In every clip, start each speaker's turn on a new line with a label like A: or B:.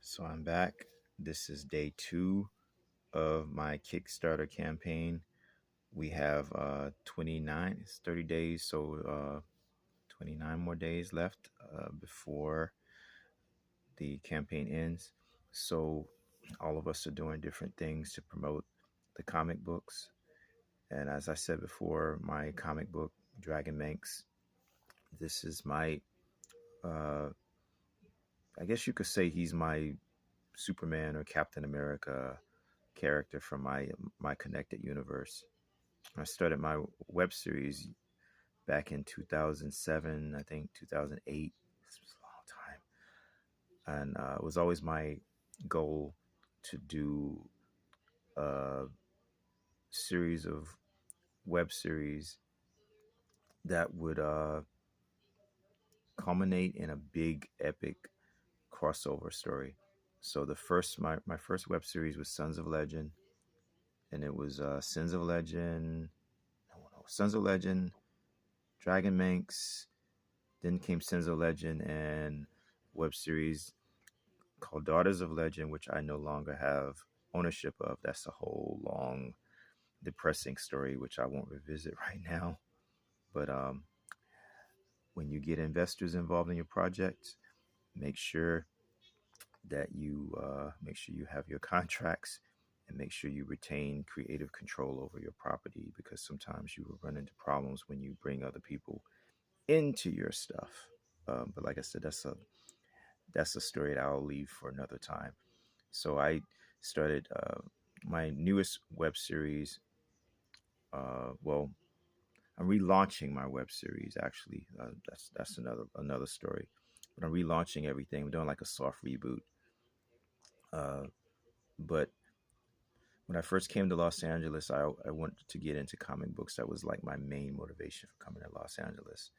A: So I'm back. This is day 2 of my Kickstarter campaign. We have 29, it's 30 days, so 29 more days left before the campaign ends. So all of us are doing different things to promote the comic books. And as I said before, my comic book, DragonManx, this is my, uh, I guess you could say he's my Superman or Captain America character from my connected universe. I started my web series back in 2007, I think 2008. This was a long time, and it was always my goal to do a series of web series that would culminate in a big epic crossover story. So the first my first web series was Sons of Legend, and it was Sons of Legend, Sons of Legend, DragonManx. Then came Sons of Legend and web series called Daughters of Legend, which I no longer have ownership of. That's a whole long, depressing story, which I won't revisit right now. But when you get investors involved in your project, make sure that you make sure you have your contracts and make sure you retain creative control over your property, because sometimes you will run into problems when you bring other people into your stuff. But like I said, that's a story that I'll leave for another time. So I started my newest web series. Well, I'm relaunching my web series. Actually, that's another story. But I'm relaunching everything. We're doing like a soft reboot. Uh, but when I first came to Los Angeles, I wanted to get into comic books. That was like my main motivation for coming to Los Angeles.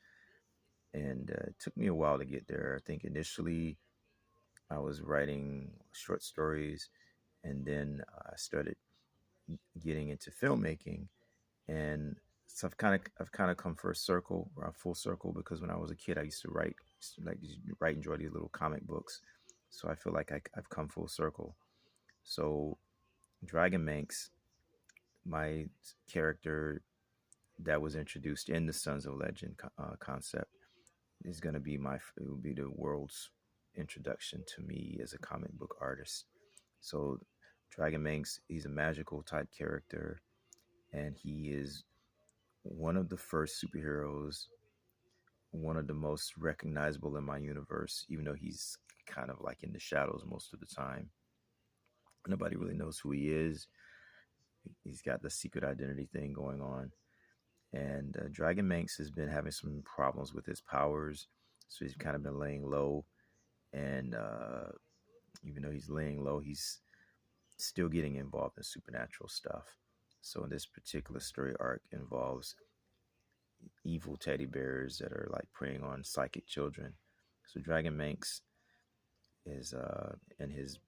A: And it took me a while to get there. I think initially I was writing short stories, and then I started getting into filmmaking. And so I've kind of come full circle, because when I was a kid, I used to write and draw these little comic books. So I feel like I've come full circle. So DragonManx, my character that was introduced in the Sons of Legend concept, is going to be it will be the world's introduction to me as a comic book artist. So DragonManx, he's a magical type character, and he is one of the first superheroes, one of the most recognizable in my universe, even though he's kind of like in the shadows most of the time. Nobody really knows who he is. He's got the secret identity thing going on. And DragonManx has been having some problems with his powers. So he's kind of been laying low. And even though he's laying low, he's still getting involved in supernatural stuff. So in this particular story arc involves evil teddy bears that are like preying on psychic children. So DragonManx is and his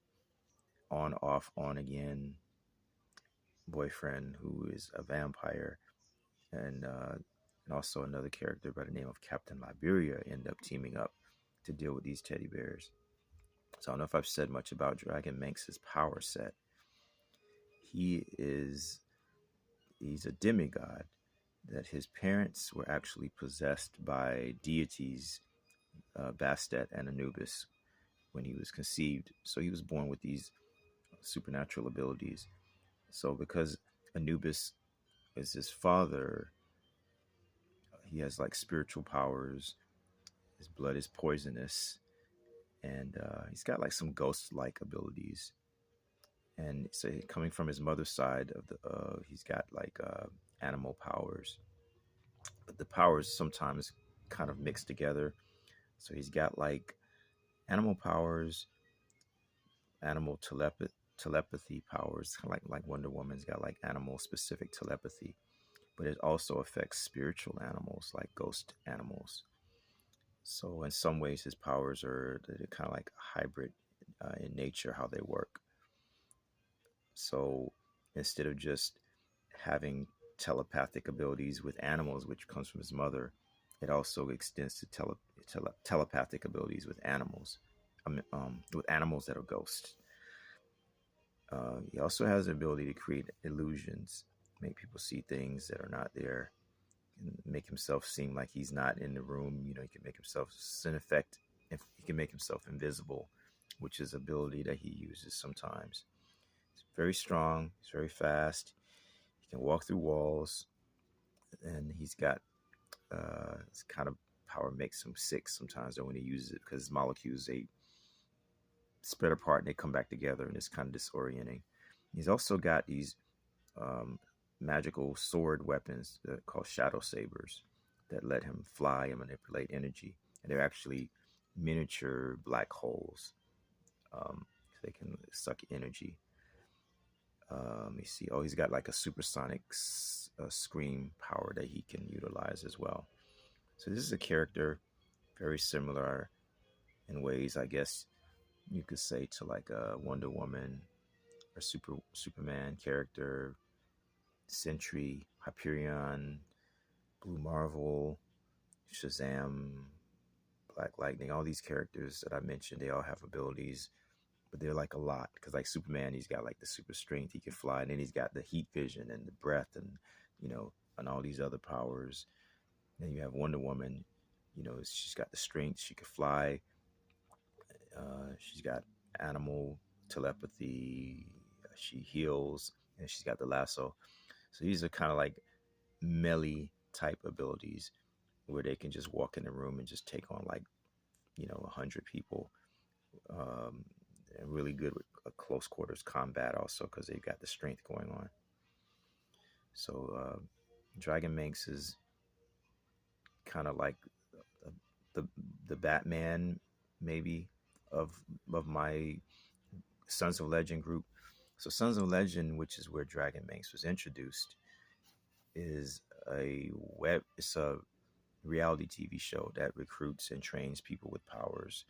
A: on off on again boyfriend, who is a vampire, and also another character by the name of Captain Liberia, end up teaming up to deal with these teddy bears. So I don't know if I've said much about DragonManx's power set. He's a demigod, that his parents were actually possessed by deities, Bastet and Anubis, when he was conceived. So he was born with these supernatural abilities. So because Anubis is his father, he has like spiritual powers. His blood is poisonous, and he's got like some ghost-like abilities. And so coming from his mother's side of he's got like animal powers, but the powers sometimes kind of mix together. So he's got like animal powers, animal telepathy powers, like Wonder Woman's got like animal specific telepathy, but it also affects spiritual animals like ghost animals. So in some ways, his powers they're kind of like a hybrid in nature, how they work. So instead of just having telepathic abilities with animals, which comes from his mother, it also extends to telepathic abilities with animals. with animals that are ghosts. He also has the ability to create illusions, make people see things that are not there, and make himself seem like he's not in the room. You know, he can make himself sin effect. If he can make himself invisible, which is an ability that he uses sometimes. He's very strong. He's very fast. He can walk through walls, and he's got this kind of power makes him sick sometimes. Though when he uses it, because his molecules they spread apart and they come back together, and it's kind of disorienting. He's also got these magical sword weapons called shadow sabers that let him fly and manipulate energy, and they're actually miniature black holes. They can suck energy. Let me see. Oh, he's got like a supersonic scream power that he can utilize as well. So this is a character very similar in ways, I guess you could say, to like a Wonder Woman or Superman character, Sentry, Hyperion, Blue Marvel, Shazam, Black Lightning. All these characters that I mentioned, they all have abilities, but they're like a lot, because like Superman, he's got like the super strength, he can fly, and then he's got the heat vision and the breath, and and all these other powers. Then you have Wonder Woman, she's got the strength, she could fly, she's got animal telepathy, she heals, and she's got the lasso. So these are kind of like melee type abilities where they can just walk in the room and just take on like 100 people. And really good with close quarters combat also, because they've got the strength going on. So DragonManx is kind of like the Batman maybe of my Sons of Legend group. So Sons of Legend, which is where DragonManx was introduced, is it's a reality TV show that recruits and trains people with powers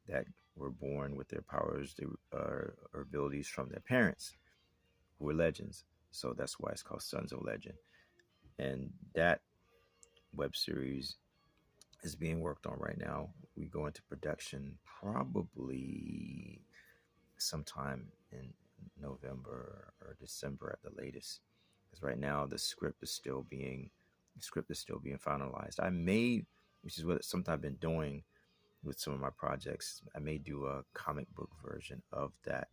A: that were born with their powers or abilities from their parents who were legends. So that's why it's called Sons of Legend. And that web series is being worked on right now. We go into production probably sometime in November or December at the latest. Because right now the script is still being finalized. Which is what something I've been doing with some of my projects, I may do a comic book version of that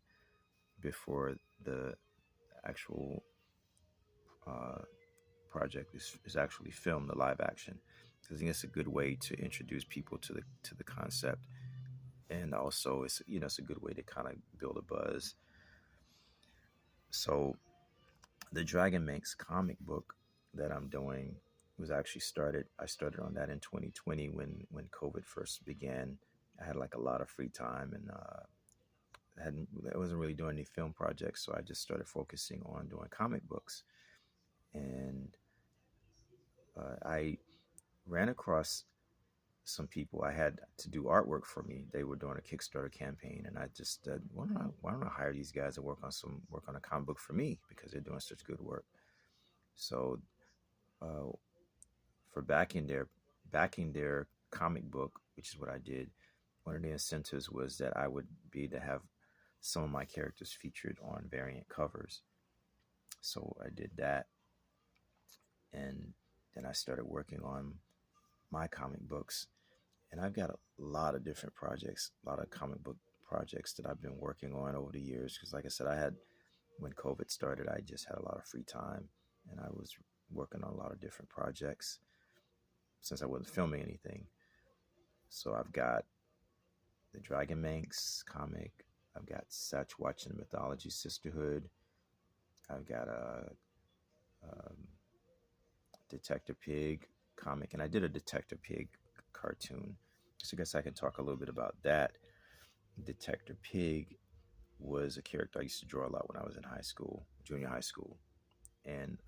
A: before the actual project is actually filmed, the live action. I think it's a good way to introduce people to the concept, and also it's a good way to kind of build a buzz. So the DragonManx comic book that I'm doing was actually I started on that in 2020 when COVID first began. I had like a lot of free time, and I wasn't really doing any film projects, so I just started focusing on doing comic books. And I ran across some people I had to do artwork for me. They were doing a Kickstarter campaign, and I just said, why don't I hire these guys to work on a comic book for me, because they're doing such good work. So for backing their comic book, which is what I did, one of the incentives was that I would be to have some of my characters featured on variant covers. So I did that, and then I started working on my comic books, and I've got a lot of different projects, a lot of comic book projects that I've been working on over the years. Because like I said, when COVID started, I just had a lot of free time, and I was working on a lot of different projects since I wasn't filming anything. So I've got the DragonManx comic, I've got Satchwatch and the Mythology Sisterhood, I've got a Detective Pig comic, and I did a Detective Pig cartoon. So I guess I can talk a little bit about that. Detective Pig was a character I used to draw a lot when I was in junior high school. And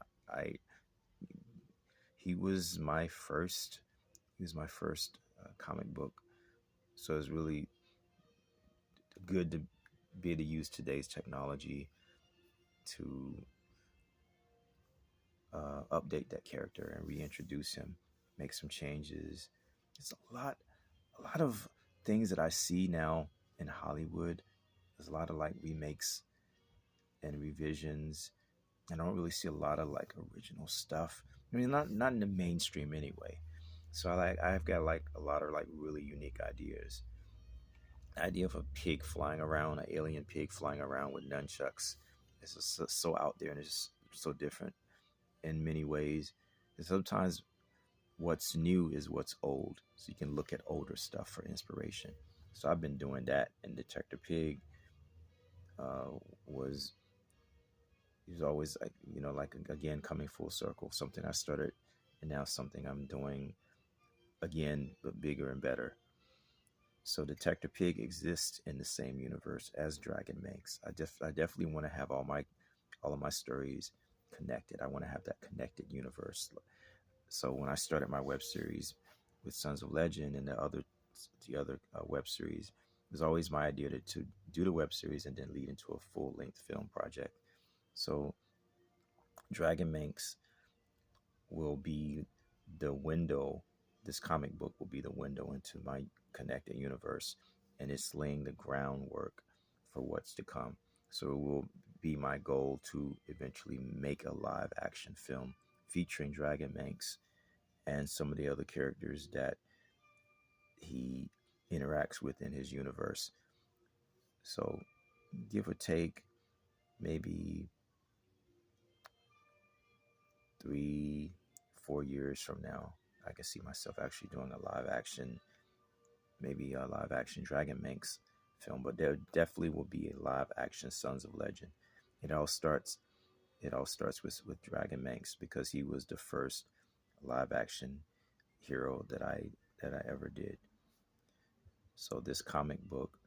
A: he was my first comic book. So it was really good to be able to use today's technology to update that character and reintroduce him, make some changes. It's a lot of things that I see now in Hollywood, there's a lot of like remakes and revisions. I don't really see a lot of like original stuff. I mean, not in the mainstream anyway. So I've got like a lot of like really unique ideas. The idea of a pig flying around, an alien pig flying around with nunchucks, is just so out there and it's just so different in many ways. And sometimes what's new is what's old. So you can look at older stuff for inspiration. So I've been doing that, and Detector Pig uh, was he was always like, like again coming full circle. Something I started, and now something I'm doing again, but bigger and better. So Detector Pig exists in the same universe as DragonManx. I definitely want to have all of my stories connected. I want to have that connected universe. So when I started my web series with Sons of Legend and the other web series, it was always my idea to do the web series and then lead into a full length film project. So DragonManx will be the window. This comic book will be the window into my connected universe, and it's laying the groundwork for what's to come. So it will be my goal to eventually make a live action film featuring DragonManx and some of the other characters that he interacts with in his universe. So give or take maybe 3-4 years from now, I can see myself actually doing a live action, maybe a live action DragonManx film, but there definitely will be a live action Sons of Legend. It all starts with DragonManx because he was the first live action hero that I ever did. So this comic book,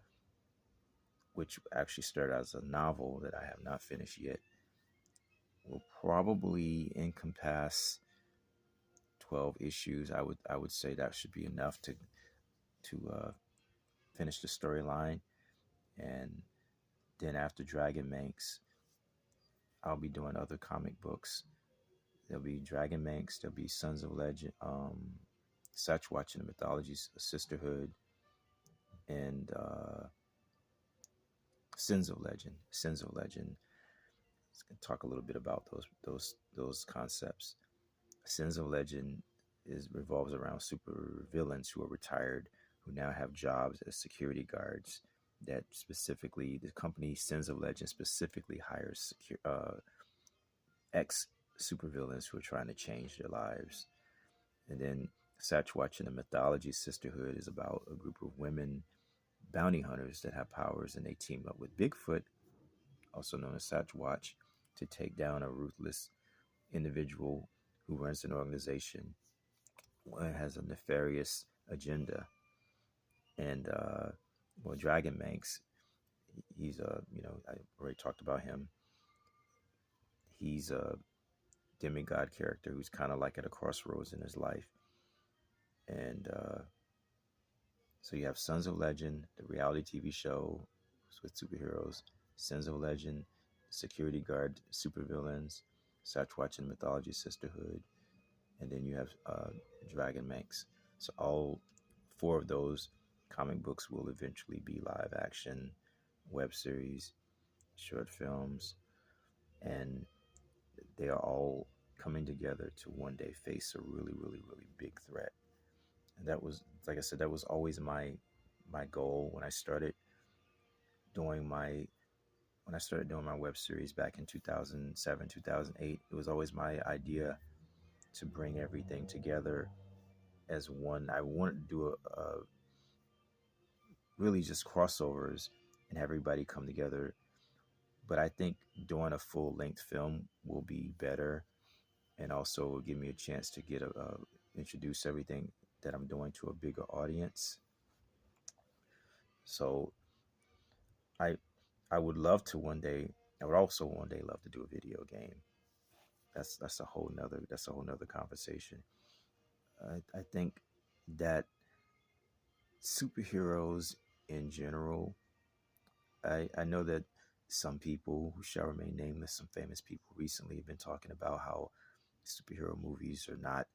A: which actually started as a novel that I have not finished yet, will probably encompass 12 issues. I would say that should be enough to finish the storyline. And then after DragonManx, I'll be doing other comic books. There'll be DragonManx, there'll be Sons of Legend, Satchwatch and the Mythology Sisterhood, and Sins of Legend. Sins of Legend. Let's talk a little bit about those concepts. Sins of Legend revolves around super villains who are retired, who now have jobs as security guards. That specifically, the company Sins of Legend specifically hires ex supervillains who are trying to change their lives. And then Satchwatch and the Mythology Sisterhood is about a group of women bounty hunters that have powers, and they team up with Bigfoot, also known as Satchwatch, to take down a ruthless individual who runs an organization and has a nefarious agenda. And well, DragonManx, he's I already talked about him. He's a demigod character who's kind of like at a crossroads in his life. And so you have Sons of Legend, the reality TV show with superheroes, Sons of Legend, security guard supervillains, Satchwatch and Mythology Sisterhood, and then you have DragonManx. So all 4 of those comic books will eventually be live action, web series, short films, and they are all coming together to one day face a really, really, really big threat. And that was, like I said, that was always my goal when I started doing my web series back in 2007, 2008. It was always my idea to bring everything together as one. I wanted to do a really just crossovers and have everybody come together. But I think doing a full length film will be better, and also will give me a chance to get introduce everything that I'm doing to a bigger audience. So I would love to one day. I would also one day love to do a video game. That's a whole nother conversation. I think that superheroes in general, I know that some people who shall remain nameless, some famous people recently have been talking about how superhero movies are not,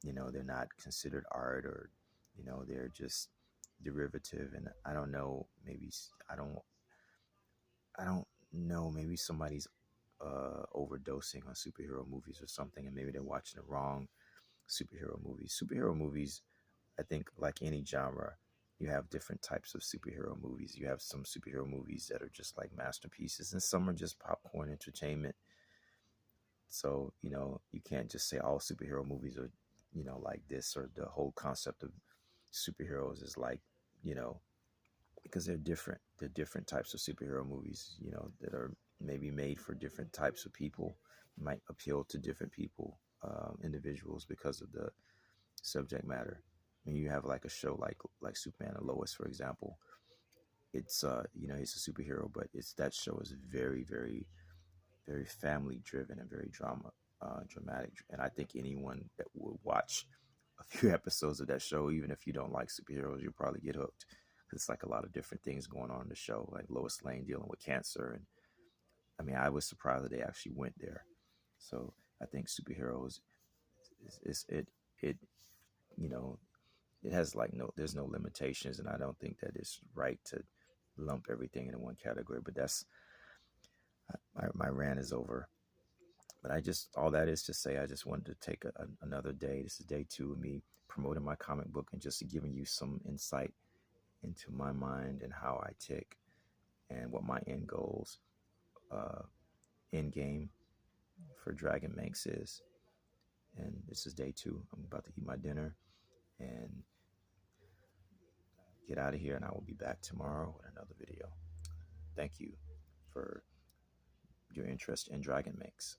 A: they're not considered art, or, they're just derivative, and I don't know. Maybe I don't know. Maybe somebody's overdosing on superhero movies or something, and maybe they're watching the wrong superhero movies. Superhero movies, I think, like any genre, you have different types of superhero movies. You have some superhero movies that are just like masterpieces, and some are just popcorn entertainment. So, you can't just say all superhero movies are, like this, or the whole concept of superheroes is like, you know, because they're different. They're different types of superhero movies, that are maybe made for different types of people, might appeal to different people, individuals, because of the subject matter. I mean, you have like a show like Superman and Lois, for example. It's he's a superhero, but it's that show is very, very, very family driven and very dramatic. And I think anyone that would watch a few episodes of that show, even if you don't like superheroes, you'll probably get hooked. It's like a lot of different things going on in the show, like Lois Lane dealing with cancer, and I mean, I was surprised that they actually went there. So I think superheroes is it you know it has like there's no limitations, and I don't think that it's right to lump everything into one category. But that's my rant is over. But all that is to say, I just wanted to take another day. This is day 2 of me promoting my comic book and just giving you some insight into my mind and how I tick and what my end goals, end game for DragonManx is. And this is day 2. I'm about to eat my dinner and get out of here, and I will be back tomorrow with another video. Thank you for your interest in DragonManx.